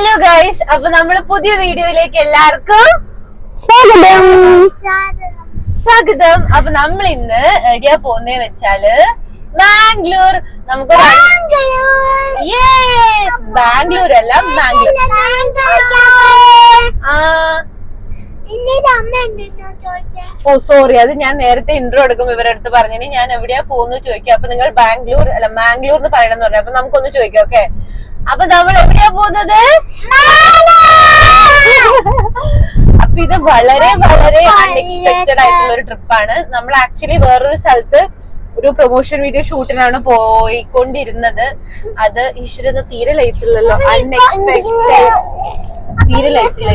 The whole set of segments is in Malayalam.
ഹലോ ഗൈസ്, അപ്പൊ നമ്മള് പുതിയ വീഡിയോയിലേക്ക് എല്ലാവർക്കും സ്വാഗതം. അപ്പൊ നമ്മൾ ഇന്ന് എവിടെയാ പോന്നേ വെച്ചാല് ബാംഗ്ലൂർ. നമുക്ക് ബാംഗ്ലൂർ അല്ല, ഓ സോറി, അത് ഞാൻ നേരത്തെ ഇൻട്രോ എടുക്കുമ്പോ ഇവരുടെ അടുത്ത് പറഞ്ഞു ഞാൻ എവിടെയാ പോകുന്നത് ചോദിക്കാം. അപ്പൊ നിങ്ങൾ ബാംഗ്ലൂർ അല്ല മാംഗ്ലൂർ എന്ന് പറയണമെന്ന് പറഞ്ഞു. അപ്പൊ നമുക്കൊന്ന് ചോദിക്കാം. ഓക്കെ, അപ്പൊ നമ്മൾ എവിടെയാ പോകുന്നത്? അപ്പൊ ഇത് വളരെ വളരെ അൺഎക്സ്പെക്ടഡ് ആയിട്ടുള്ള ഒരു ട്രിപ്പാണ്. നമ്മൾ ആക്ച്വലി വേറൊരു സ്ഥലത്ത് ഒരു പ്രൊമോഷൻ വീഡിയോ ഷൂട്ടിനാണ് പോയിക്കൊണ്ടിരുന്നത്. അത് ഈശ്വരത തീരെ ലയിച്ചില്ലല്ലോ, അൺഎക്സ്പെക്ടഡ് തീരെ ലയിച്ചില്ല,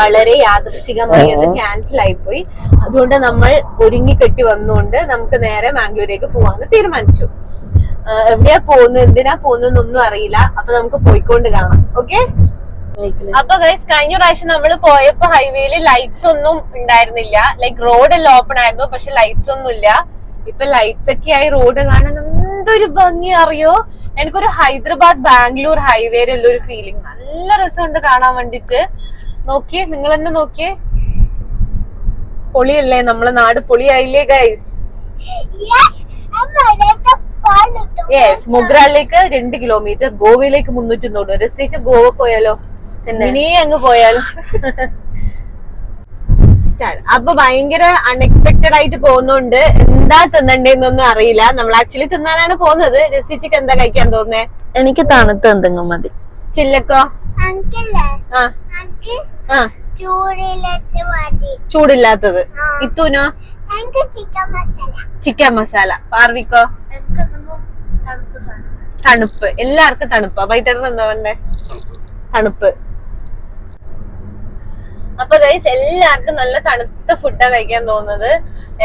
വളരെ യാദൃശ്ചികമായി അത് ക്യാൻസൽ ആയിപ്പോയി. അതുകൊണ്ട് നമ്മൾ ഒരുങ്ങി കെട്ടി വന്നുകൊണ്ട് നമുക്ക് നേരെ മാംഗ്ലൂരേക്ക് പോവാന്ന് തീരുമാനിച്ചു. എവിടെയാ പോകുന്നത്, എന്തിനാ പോകുന്നൊന്നും അറിയില്ല. അപ്പൊ നമുക്ക് പോയിക്കൊണ്ട് കാണാം. ഓക്കെ, അപ്പൊ ഗൈസ് കഴിഞ്ഞ പ്രാവശ്യം നമ്മൾ പോയപ്പോ ഹൈവേയില് ലൈറ്റ്സ് ഒന്നും ഉണ്ടായിരുന്നില്ല. ലൈക്ക് റോഡ് എല്ലാം ഓപ്പൺ ആയിരുന്നു, പക്ഷെ ലൈറ്റ്സ് ഒന്നും ഇല്ല. ഇപ്പൊ ലൈറ്റ്സ് ഒക്കെ ആയി റോഡ് കാണാൻ എന്തൊരു ഭംഗി അറിയോ. എനിക്കൊരു ഹൈദരാബാദ് ബാംഗ്ലൂർ ഹൈവേയിലുള്ള ഒരു ഫീലിംഗ്. നല്ല രസമുണ്ട് കാണാൻ വേണ്ടിട്ട്. നോക്കിയേ, നിങ്ങൾ തന്നെ നോക്കിയേ, പൊളിയല്ലേ, നമ്മളെ നാട് പൊളിയായില്ലേ ഗൈസ്. യെസ്, മുഗ്രാലിലേക്ക് 2 കിലോമീറ്റർ, ഗോവയിലേക്ക് 390. രസിച്ച് ഗോവ പോയാലോ, ഇനി അങ്ങ് പോയാലോ. അപ്പൊ ഭയങ്കര അൺഎക്സ്പെക്ടഡ് ആയിട്ട് പോകുന്നുണ്ട്. എന്താ തിന്നണ്ടേന്നൊന്നും അറിയില്ല. നമ്മൾ ആക്ച്വലി തിന്നാനാണ് പോകുന്നത്. രസിച്ചിക്ക് എന്താ കഴിക്കാൻ തോന്നേ? എനിക്ക് തണുത്ത എന്തെങ്കിലും മതി. ചില്ലക്കോ? ചൂടില്ലാത്തത്. ഇത്തൂനോ? ചിക്കൻ മസാല. പാർവിക്കോ? തണുപ്പ്. എല്ലാവർക്കും തണുപ്പാ. വൈകിട്ട് എന്താ വേണ്ടേ? തണുപ്പ്. അപ്പൊ ഗൈസ് എല്ലാവർക്കും നല്ല തണുത്ത ഫുഡാ കഴിക്കാൻ തോന്നുന്നത്.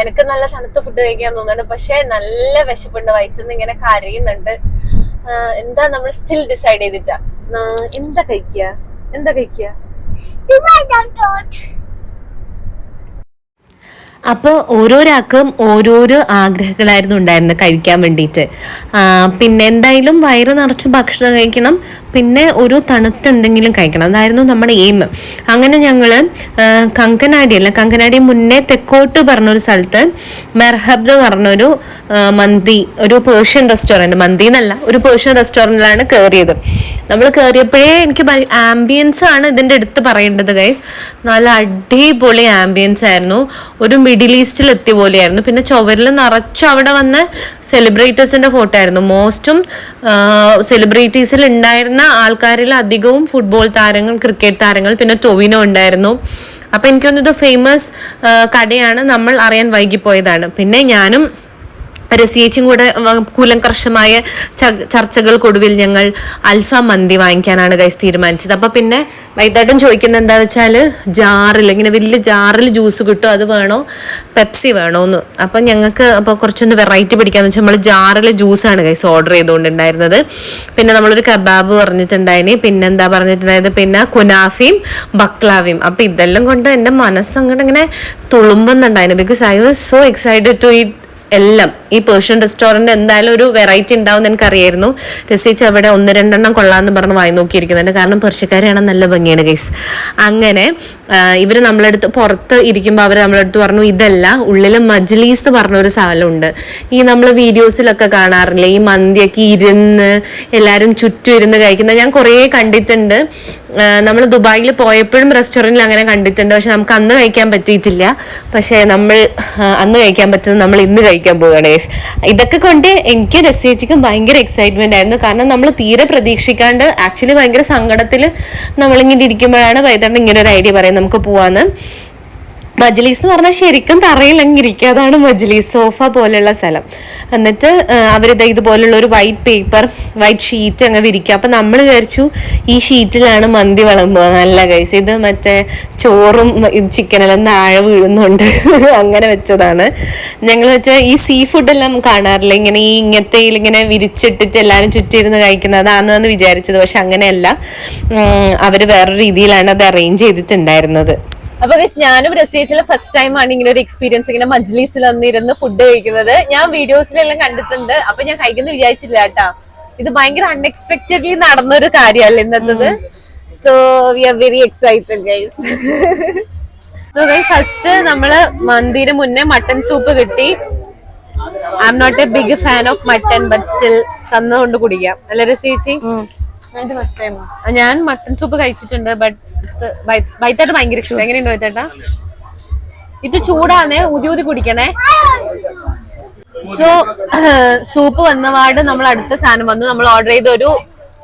എനിക്ക് നല്ല തണുത്ത ഫുഡ് കഴിക്കാൻ തോന്നുന്നുണ്ട്. പക്ഷെ നല്ല വിശപ്പുണ്ട്, വയറ്റിന്ന് ഇങ്ങനെ കരയുന്നുണ്ട്. എന്താ നമ്മൾ സ്റ്റിൽ ഡിസൈഡ് ചെയ്തിട്ടാ എന്താ കഴിക്കുക. അപ്പോൾ ഓരോരാൾക്കും ഓരോരോ ആഗ്രഹങ്ങളായിരുന്നു ഉണ്ടായിരുന്നത് കഴിക്കാൻ വേണ്ടിയിട്ട്. പിന്നെ എന്തായാലും വയറ് നിറച്ച് ഭക്ഷണം കഴിക്കണം, പിന്നെ ഒരു തണുത്ത എന്തെങ്കിലും കഴിക്കണം, അതായിരുന്നു നമ്മുടെ എയിം. അങ്ങനെ ഞങ്ങൾ കങ്കനാടി മുന്നേ തെക്കോട്ട് പറഞ്ഞൊരു സ്ഥലത്ത് മെർഹബ് എന്ന് പറഞ്ഞൊരു മന്തി, ഒരു പേർഷ്യൻ റെസ്റ്റോറൻറ്റ്, മന്തി എന്നല്ല, ഒരു പേർഷ്യൻ റെസ്റ്റോറൻറ്റിലാണ് കയറിയത്. നമ്മൾ കയറിയപ്പോഴേ എനിക്ക് ആംബിയൻസ് ആണ് ഇതിൻ്റെ അടുത്ത് പറയേണ്ടത് ഗൈസ്. നല്ല അടിപൊളി ആംബിയൻസ് ആയിരുന്നു, ഒരു മിഡിൽ ഈസ്റ്റിൽ എത്തിയ പോലെയായിരുന്നു. പിന്നെ ചുവരിൽ നിറച്ചും അവിടെ വന്ന് സെലിബ്രിറ്റീസിന്റെ ഫോട്ടോ ആയിരുന്നു. മോസ്റ്റും സെലിബ്രിറ്റീസിൽ ഉണ്ടായിരുന്ന ആൾക്കാരിൽ അധികവും ഫുട്ബോൾ താരങ്ങൾ, ക്രിക്കറ്റ് താരങ്ങൾ, പിന്നെ ടൊവിനോ ഉണ്ടായിരുന്നു. അപ്പൊ എനിക്കൊന്നിത് ഫേമസ് കടയാണ്, നമ്മൾ അറിയാൻ വൈകിപ്പോയതാണ്. പിന്നെ ഞാനും രസിയേച്ചും കൂടെ കൂലങ്കർഷമായ ചർച്ചകൾക്കൊടുവിൽ ഞങ്ങൾ അൽഫാം മന്തി വാങ്ങിക്കാനാണ് ഗൈസ് തീരുമാനിച്ചത്. അപ്പൊ പിന്നെ വൈകിട്ടും ചോദിക്കുന്നത് എന്താ വെച്ചാല് ജാറിൽ, ഇങ്ങനെ വലിയ ജാറിൽ ജ്യൂസ് കിട്ടും, അത് വേണോ പെപ്സി വേണോന്ന്. അപ്പൊ ഞങ്ങൾക്ക് അപ്പൊ കുറച്ചൊന്ന് വെറൈറ്റി പിടിക്കാന്ന് വെച്ചാൽ നമ്മൾ ജാറിൽ ജ്യൂസാണ് ഗൈസ് ഓർഡർ ചെയ്തുകൊണ്ടുണ്ടായിരുന്നത്. പിന്നെ നമ്മളൊരു കബാബ് പറഞ്ഞിട്ടുണ്ടായിന്, പിന്നെന്താ പറഞ്ഞിട്ടുണ്ടായത്, പിന്നെ കുനാഫയും ബക്ലാവയും. അപ്പൊ ഇതെല്ലാം കൊണ്ട് എൻ്റെ മനസ്സങ്ങോട്ട് ഇങ്ങനെ തുളുമ്പുന്നുണ്ടായിരുന്നു. Because I was so excited to eat എല്ലാം. ഈ പേർഷ്യൻ റെസ്റ്റോറൻറ്റ് എന്തായാലും ഒരു വെറൈറ്റി ഉണ്ടാവും എന്ന് എനിക്കറിയായിരുന്നു. രസിച്ച് അവിടെ 1-2 കൊള്ളാമെന്ന് പറഞ്ഞ് വായി നോക്കിയിരിക്കുന്നുണ്ട്. കാരണം പേർഷ്യക്കാരെയാണ് നല്ല ഭംഗിയാണ് ഗൈസ്. അങ്ങനെ ഇവർ നമ്മളടുത്ത് പുറത്ത് ഇരിക്കുമ്പോൾ അവർ നമ്മളടുത്ത് പറഞ്ഞു ഇതല്ല, ഉള്ളിൽ മജ്ലീസ് എന്ന് പറഞ്ഞൊരു സ്ഥലമുണ്ട്. ഈ നമ്മൾ വീഡിയോസിലൊക്കെ കാണാറില്ലേ, ഈ മന്തിയൊക്കെ ഇരുന്ന് എല്ലാവരും ചുറ്റും ഇരുന്ന് കഴിക്കുന്നത് ഞാൻ കുറേ കണ്ടിട്ടുണ്ട്. നമ്മൾ ദുബായിൽ പോയപ്പോഴും റെസ്റ്റോറൻറ്റിൽ അങ്ങനെ കണ്ടിട്ടുണ്ട്. പക്ഷെ നമുക്ക് അന്ന് കഴിക്കാൻ പറ്റിയിട്ടില്ല. പക്ഷേ നമ്മൾ അന്ന് കഴിക്കാൻ പറ്റുന്നത് നമ്മൾ ഇന്ന് കഴിക്കാൻ പോവുകയാണ്. ഇതൊക്കെ കൊണ്ട് എനിക്ക് രസിച്ചിക്കും ഭയങ്കര എക്സൈറ്റ്മെന്റ് ആയിരുന്നു. കാരണം നമ്മൾ തീരെ പ്രതീക്ഷിക്കാണ്ട് ആക്ച്വലി ഭയങ്കര സങ്കടത്തിൽ നമ്മളിങ്ങനെ ഇരിക്കുമ്പോഴാണ് വൈകിട്ട് ഇങ്ങനെ ഒരു ഐഡിയ പറയുന്നത് നമുക്ക് പോവാന്ന്. മജ്ലീസ് എന്ന് പറഞ്ഞാൽ ശരിക്കും തറയിലങ്ങ് ഇരിക്കുക, അതാണ് മജ്ലീസ്, സോഫ പോലെയുള്ള സ്ഥലം. എന്നിട്ട് അവരിത് ഇതുപോലുള്ള ഒരു വൈറ്റ് ഷീറ്റ് അങ്ങ് വിരിക്കുക. അപ്പം നമ്മൾ വിചാരിച്ചു ഈ ഷീറ്റിലാണ് മന്തി വിളമ്പുക. നല്ല ഗൈസ്, ഇത് മറ്റേ ചോറും ചിക്കനെല്ലാം താഴെ വീഴുന്നുണ്ട് അങ്ങനെ വെച്ചതാണ്. ഞങ്ങൾ വെച്ചാൽ ഈ സീ ഫുഡെല്ലാം കാണാറില്ല, ഇങ്ങനെ ഈ ഇങ്ങനത്തെ ഇങ്ങനെ വിരിച്ചിട്ടിട്ട് എല്ലാവരും ചുറ്റിരുന്ന് കഴിക്കുന്നത് അതാണെന്ന് വിചാരിച്ചത്. പക്ഷെ അങ്ങനെയല്ല, അവർ വേറൊരു രീതിയിലാണ് അത് അറേഞ്ച് ചെയ്തിട്ടുണ്ടായിരുന്നത്. അപ്പൊ ഞാനും രസിച്ചിലെ ഫസ്റ്റ് ടൈം ആണ് ഇങ്ങനെ ഒരു എക്സ്പീരിയൻസ്, ഇങ്ങനെ മജ്ലീസിൽ വന്നിരുന്ന് ഫുഡ് കഴിക്കുന്നത്. ഞാൻ വീഡിയോസിലെല്ലാം കണ്ടിട്ടുണ്ട്, അപ്പൊ ഞാൻ കഴിക്കുന്ന വിചാരിച്ചില്ല കേട്ടാ. ഇത് ഭയങ്കര അൺഎക്സ്പെക്ടഡ്ലി നടന്നൊരു കാര്യമല്ല ഇന്നത്തത്. So we are very excited guys. So guys first നമ്മള് മന്തിന് മുന്നേ മട്ടൻ സൂപ്പ് കിട്ടി. I'm not a big fan of mutton but still തന്നുകൊണ്ട് കുടിക്കാം അല്ലേ ചേച്ചി? ഞാൻ മട്ടൻ സൂപ്പ് കഴിച്ചിട്ടുണ്ട് ബട്ട് വൈത്തേട്ട ഭയങ്കര ഇഷ്ടം. എങ്ങനെയുണ്ട് വൈത്തേട്ട? ഇത് ചൂടാണ്, ഊതി കുടിക്കണേ. സോ സൂപ്പ് വന്നപാട് നമ്മൾ അടുത്ത സാധനം വന്നു. നമ്മൾ ഓർഡർ ചെയ്ത ഒരു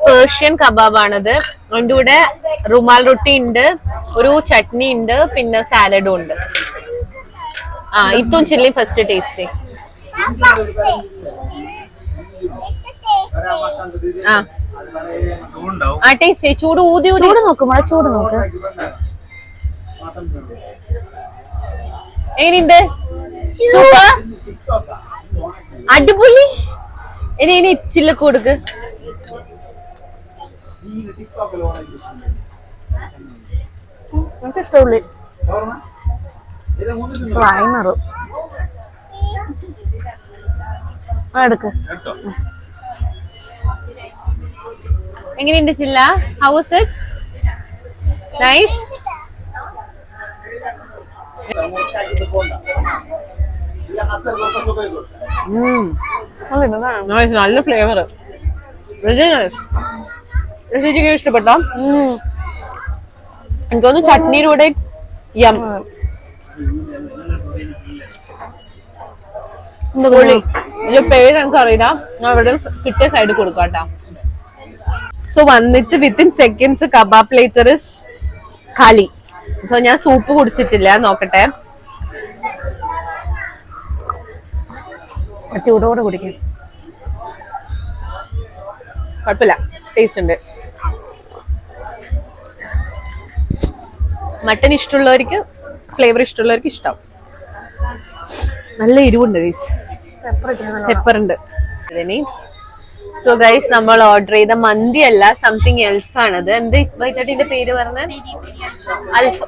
പേർഷ്യൻ കബാബാണിത്. അതിൻ്റെ കൂടെ റുമാൽ റൊട്ടി ഉണ്ട്, ഒരു ചട്നി ഉണ്ട്, പിന്നെ സാലഡും ഉണ്ട്. ഇത്തും ചില്ലി ഫസ്റ്റ് ടേസ്റ്റ്. ടേസ്റ്റ് ചൂട് ഊതി നോക്കും ചൂട് നോക്ക്. എങ്ങനെയുണ്ട്? സൂപ്പർ, അടിപൊളി. ഇനി ചില്ലക്ക് കൊടുക്ക്. എനിക്ക് ഇഷ്ടമുള്ളി എടുക്ക്. എങ്ങനെയുണ്ട് ചില്ല? How was it? നൈസ്. നല്ല ഫ്ലേവർ. ചേച്ചിക്ക് ഇഷ്ടപ്പെട്ടോ? എനിക്കൊന്ന് ചട്നിയുടെ കൂടെ യം. ഇതിന്റെ പേര് ഞങ്ങൾക്ക് അറിയില്ല, ഞാൻ ഇവിടെ കിട്ടിയ സൈഡ് കൊടുക്കാട്ടാ. സോ വന്നിട്ട് within seconds kebab plater is Khali. So ഞാൻ സൂപ്പ് കുടിച്ചിട്ടില്ല, നോക്കട്ടെ. ചൂടോടെ കുടിക്കും, കുഴപ്പമില്ല, ടേസ്റ്റ് ഉണ്ട്. മട്ടൻ ഇഷ്ടമുള്ളവർക്ക്, ഫ്ലേവർ ഇഷ്ടമുള്ളവർക്ക് ഇഷ്ടം. നല്ല എരിവുണ്ട് ഗൈസ്, പെപ്പർ ഉണ്ട്. സോ ഗൈസ് നമ്മൾ ഓർഡർ ചെയ്ത മന്തി അല്ല, സംതിങ് എൽസ് ആണത്. എന്ത് വൈകിട്ടിന്റെ പേര് പറഞ്ഞ?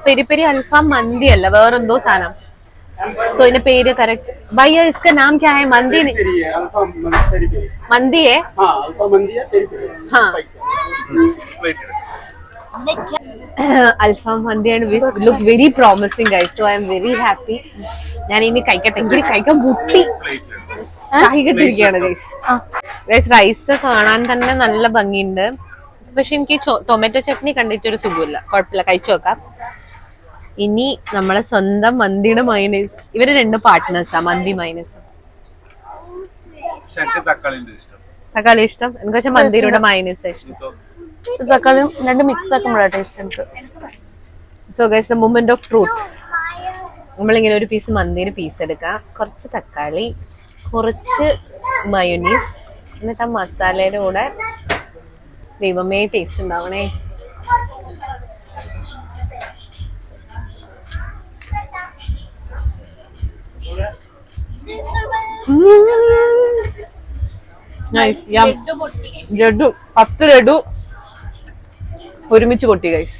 പെരി പെരി അൽഫാം മന്തി അല്ല, വേറെന്തോ സാധനം. സോ ഇതിന്റെ പേര് കറക്റ്റ് ഭയ്യ इसका नाम क्या है? मंदी मंदी है. हाँ അൽഫാം മന്തിയാണ്. Look very promising guys. So I'm very happy. ഞാൻ ഇനി കഴിക്കട്ടെ, എനിക്ക് കഴിക്കാൻ മുട്ടി കിട്ടിയിരിക്കുകയാണ് ഗൈസ്. ഗൈസ് റൈസ് കാണാൻ തന്നെ നല്ല ഭംഗിയുണ്ട്, പക്ഷെ എനിക്ക് ടൊമാറ്റോ ചട്നി കണ്ടിട്ടൊരു സുഖമില്ല. കുഴപ്പമില്ല, കഴിച്ചു നോക്കാം. ഇനി നമ്മളെ സ്വന്തം മന്തിയുടെ മൈനസ്. ഇവര് രണ്ട് പാർട്ട്നേഴ്സാ, മന്തി മൈനസ്. തക്കാളി ഇഷ്ടം എനിക്ക്, പക്ഷെ മന്തിയുടെ മൈനസ് ഇഷ്ടം. തക്കാളി രണ്ട് മിക്സ് ആക്കുമ്പോഴാണ് ടേസ്റ്റ് എനിക്ക്. So guys the moment of truth. നമ്മളിങ്ങനെ ഒരു പീസ് മന്തിന് പീസ് എടുക്കുക, കുറച്ച് തക്കാളി, കുറച്ച് മയോണീസ്, എന്നിട്ട് ആ മസാലയുടെ കൂടെ ദൈവമേ ടേസ്റ്റ് ഉണ്ടാവണേ. ലഡു 10 ലഡു ഒരുമിച്ച് പൊട്ടി ഗൈസ്.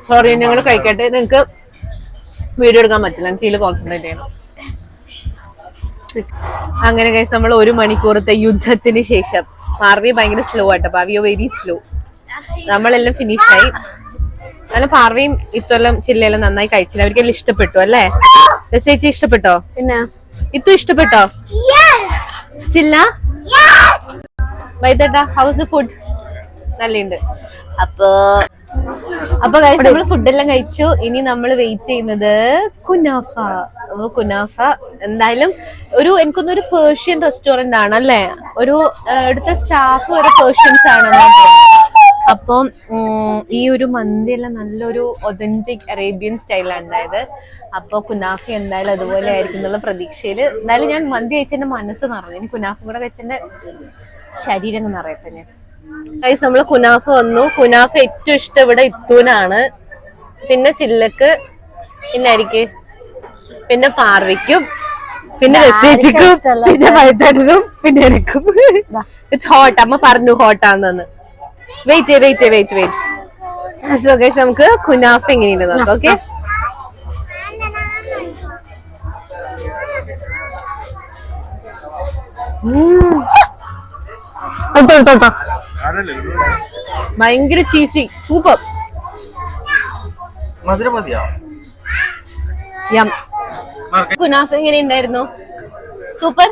സോറി, ഞങ്ങൾ കഴിക്കട്ടെ, നിങ്ങക്ക് വീഡിയോ എടുക്കാൻ പറ്റില്ല, എനിക്ക് ഇതിൽ കോൺസെൻട്രേറ്റ് ചെയ്യണം. അങ്ങനെ ഗൈസ് നമ്മൾ 1 മണിക്കൂറത്തെ യുദ്ധത്തിന് ശേഷം, പാർവി ഭയങ്കര സ്ലോ ആട്ടോ, പാർവിയോ വെരി സ്ലോ, നമ്മളെല്ലാം ഫിനിഷായി. എന്നാലും പാർവയും ഇത്തെല്ലാം ചില്ലയെല്ലാം നന്നായി കഴിച്ചില്ല. അവർക്കെല്ലാം ഇഷ്ടപ്പെട്ടു അല്ലേ? ചേച്ചി ഇഷ്ടപ്പെട്ടോ? പിന്നെ ഇത്തു ഇഷ്ടപ്പെട്ടോ? ചില്ല വൈതേട്ടാ ഹൗസ് ഫുഡ് നല്ലുണ്ട്. അപ്പൊ നമ്മള് ഫുഡെല്ലാം കഴിച്ചു. ഇനി നമ്മൾ വെയിറ്റ് ചെയ്യുന്നത് കുനാഫ. കുനാഫ എന്തായാലും എനിക്കൊന്നൊരു പേർഷ്യൻ റെസ്റ്റോറന്റ് ആണ് അല്ലേ? ഇവിടുത്തെ സ്റ്റാഫ് ഒരു പേർഷ്യൻസ് ആണ്. അപ്പം ഈ ഒരു മന്തി എല്ലാം നല്ലൊരു ഒതന്റിക് അറേബ്യൻ സ്റ്റൈലാണ് ഉണ്ടായത്. അപ്പൊ കുനാഫി എന്തായാലും അതുപോലെ ആയിരിക്കും എന്നുള്ള പ്രതീക്ഷയില് എന്തായാലും ഞാൻ മന്തി കഴിച്ചെന്റെ മനസ്സ് നിറഞ്ഞു. ഇനി കുനാഫും കൂടെ കഴിച്ചെന്റെ ശരീരം നിറയട്ടെ. ഞാൻ ഗൈസ് നമ്മള് കുനാഫ വന്നു. കുനാഫ ഏറ്റവും ഇഷ്ടം ഇവിടെ ഇത്തൂനാണ്, പിന്നെ ചില്ലക്ക്, പിന്നെ അരിക്ക്, പിന്നെ പാർവിക്കും, പിന്നെ രസേച്ചിക്കും, പിന്നെ വൈദ്യുതിനും, പിന്നെ എനിക്കും. It's hot. അമ്മ പറഞ്ഞു ഹോട്ടാന്ന്. വെയിറ്റ്. സോ ഗൈസ് നമുക്ക് കുനാഫ എങ്ങനെയുണ്ട് നോക്കാം. ഓക്കെ ഭയങ്കര ചീസി, സൂപ്പർ. കുനാഫ എങ്ങനെ ഉണ്ടായിരുന്നു? സൂപ്പർ,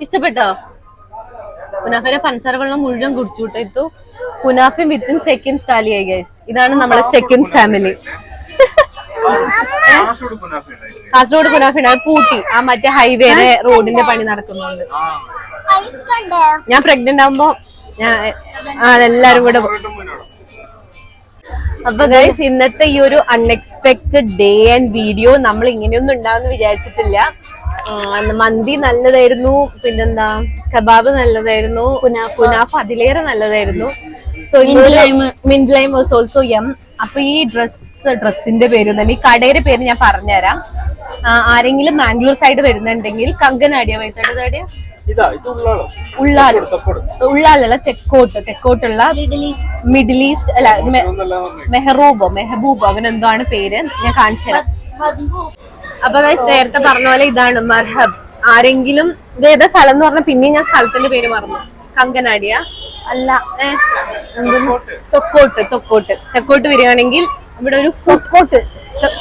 ഇഷ്ടപ്പെട്ടോ? കുനാഫയുടെ പഞ്ചസാര വെള്ളം മുഴുവൻ കുടിച്ചുവിട്ടു. കുനാഫയും വിത്തിൻ സെക്കൻഡ്സ് കാലിയായി ഗൈസ്. ഇതാണ് നമ്മളെ സെക്കൻഡ് ഫാമിലി. കാസർഗോഡ് കുനാഫ പൂട്ടി, ആ മറ്റേ ഹൈവേയുടെ റോഡിന്റെ പണി നടക്കുന്നുണ്ട്. ഞാൻ പ്രഗ്നന്റ് ആവുമ്പോ എല്ലാരും കൂടെ. അപ്പൊ ഗൈസ്, ഇന്നത്തെ ഈ ഒരു അൺഎക്സ്പെക്ടഡ് ഡേ ആൻഡ് വീഡിയോ നമ്മൾ ഇങ്ങനെയൊന്നും ഉണ്ടാവുമെന്ന് വിചാരിച്ചിട്ടില്ല. മന്തി നല്ലതായിരുന്നു, പിന്നെന്താ കബാബ് നല്ലതായിരുന്നു, കുനാഫ് അതിലേറെ നല്ലതായിരുന്നു. So mint lime was also യം. അപ്പൊ ഈ ഡ്രസ്സിന്റെ പേര് തന്നെ, ഈ കടയുടെ പേര് ഞാൻ പറഞ്ഞുതരാം. ആരെങ്കിലും മാംഗ്ലൂർ സൈഡ് വരുന്നുണ്ടെങ്കിൽ കങ്കനാടിയ വൈസൈഡ് ഉള്ളാലല്ല, തെക്കോട്ടുള്ള മിഡിൽ ഈസ്റ്റ് അല്ല, മെഹബൂബോ അങ്ങനെ എന്തോ ആണ് പേര്, ഞാൻ കാണിച്ചു തരാം. അപ്പൊ നേരത്തെ പറഞ്ഞ പോലെ ഇതാണ് മർഹബ്. ആരെങ്കിലും ഇതേതാ സ്ഥലം എന്ന് പറഞ്ഞാൽ പിന്നെ ഞാൻ സ്ഥലത്തിന്റെ പേര് മറന്നു. കങ്കനാടിയ അല്ല, തെക്കോട്ട് വരികയാണെങ്കിൽ ഇവിടെ ഒരു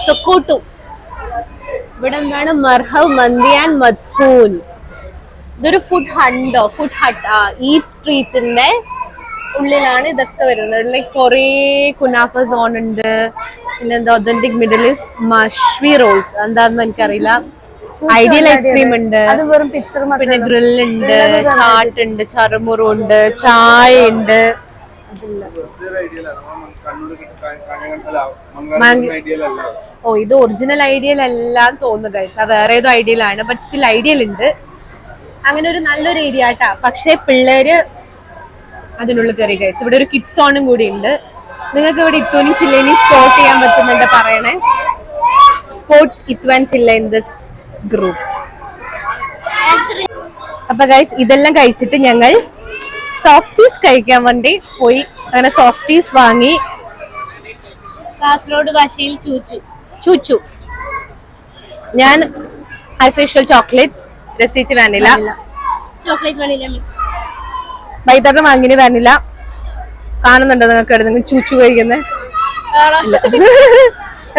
തെക്കോട്ടു ഇവിടെ എന്താണ് മർഹബ് മന്തി ആൻഡ് മദ്ഫൂൻ. ഇതൊരു ഫുഡ് ഹട്ട് ഈറ്റ് സ്ട്രീറ്റിന്റെ ഉള്ളിലാണ് ഇതൊക്കെ വരുന്നത്. ലൈക് കൊറേ കുനാഫ സോൺ ഉണ്ട്, പിന്നെന്താ ഒതന്റിക് മിഡിൽ ഈസ്റ്റ് മഷ്വി റോൾസ് എന്താണെന്ന് എനിക്കറിയില്ല, ഐഡിയൽ ഐസ്ക്രീം ഉണ്ട്, പിന്നെ ഗ്രില്ലുണ്ട്, ചാട്ട് ഉണ്ട്, ചറുമുറു ഉണ്ട്, ചായ ഉണ്ട്. ഓ, ഇത് ഒറിജിനൽ ഐഡിയൽ അല്ലാന്ന് തോന്നുന്നു ഗൈസ്, അത് വേറെ ഏതോ ഐഡിയലാണ്, ബട്ട് സ്റ്റിൽ ഐഡിയൽ ഉണ്ട്. അങ്ങനെ ഒരു നല്ലൊരു ഏരിയ ആട്ടാ. പക്ഷെ പിള്ളേര് അതിനുള്ളിൽ കയറി ഗൈസ്. ഇവിടെ ഒരു കിഡ്സ് സോണും കൂടി ഉണ്ട്. നിങ്ങൾക്ക് ഇവിടെ ഇത്തോനും ചില്ലേനി സ്പോട്ട് ചെയ്യാൻ പറ്റുന്നുണ്ട് പറയണേ. സ്പോട്ട് ഇത്തു ആൻഡ് ചില്ല ഇൻ ദിസ് ഗ്രൂപ്പ്. അപ്പൊ ഗൈസ്, ഇതെല്ലാം കഴിച്ചിട്ട് ഞങ്ങൾ സോഫ്റ്റീസ് കഴിക്കാൻ വേണ്ടി പോയി. അങ്ങനെ സോഫ്റ്റീസ് വാങ്ങി. കാസർഗോഡ് ഭാഷയിൽ ചൂച്ചു. ഞാൻ ആസ് യൂഷ്വൽ ചോക്ലേറ്റ്, രസീച്ച് വാനില, ചോക്ലേറ്റ് വനില മിക്സ്. വൈതറിന് വാങ്ങിന് വാനില. കാണുന്നുണ്ടോ നിങ്ങൾക്ക്? നിങ്ങൾ ചൂച്ചു കഴിക്കുന്നത്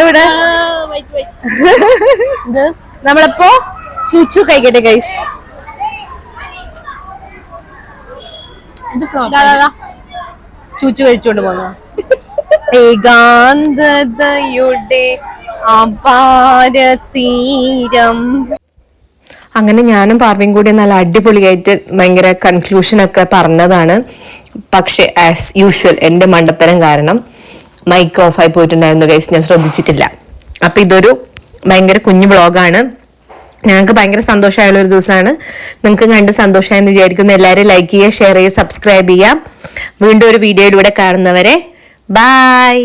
എവിടെ? നമ്മളപ്പോ ചൂച്ചു കഴിക്കട്ടെ ഗൈസ്. ചൂച്ചു കഴിച്ചോണ്ട് പോന്ന ഏകാന്തതയുടെ അപാരതീരം. അങ്ങനെ ഞാനും പാർവയും കൂടി നല്ല അടിപൊളിയായിട്ട് ഭയങ്കര കൺക്ലൂഷനൊക്കെ പറഞ്ഞതാണ്. പക്ഷെ ആസ് യൂഷ്വൽ എന്റെ മണ്ടത്തരം കാരണം മൈക്ക് ഓഫായി പോയിട്ടുണ്ടായിരുന്നു ഗൈസ്, ഞാൻ ശ്രദ്ധിച്ചിട്ടില്ല. അപ്പൊ ഇതൊരു ഭയങ്കര കുഞ്ഞു വ്ളോഗാണ്. ഞങ്ങൾക്ക് ഭയങ്കര സന്തോഷമായുള്ള ഒരു ദിവസമാണ്. നിങ്ങൾക്ക് കണ്ട് സന്തോഷമായെന്ന് വിചാരിക്കുന്നു. എല്ലാവരും ലൈക്ക് ചെയ്യുക, ഷെയർ ചെയ്യുക, സബ്സ്ക്രൈബ് ചെയ്യുക. വീണ്ടും ഒരു വീഡിയോയിലൂടെ കാണുന്നവരെ ബൈ.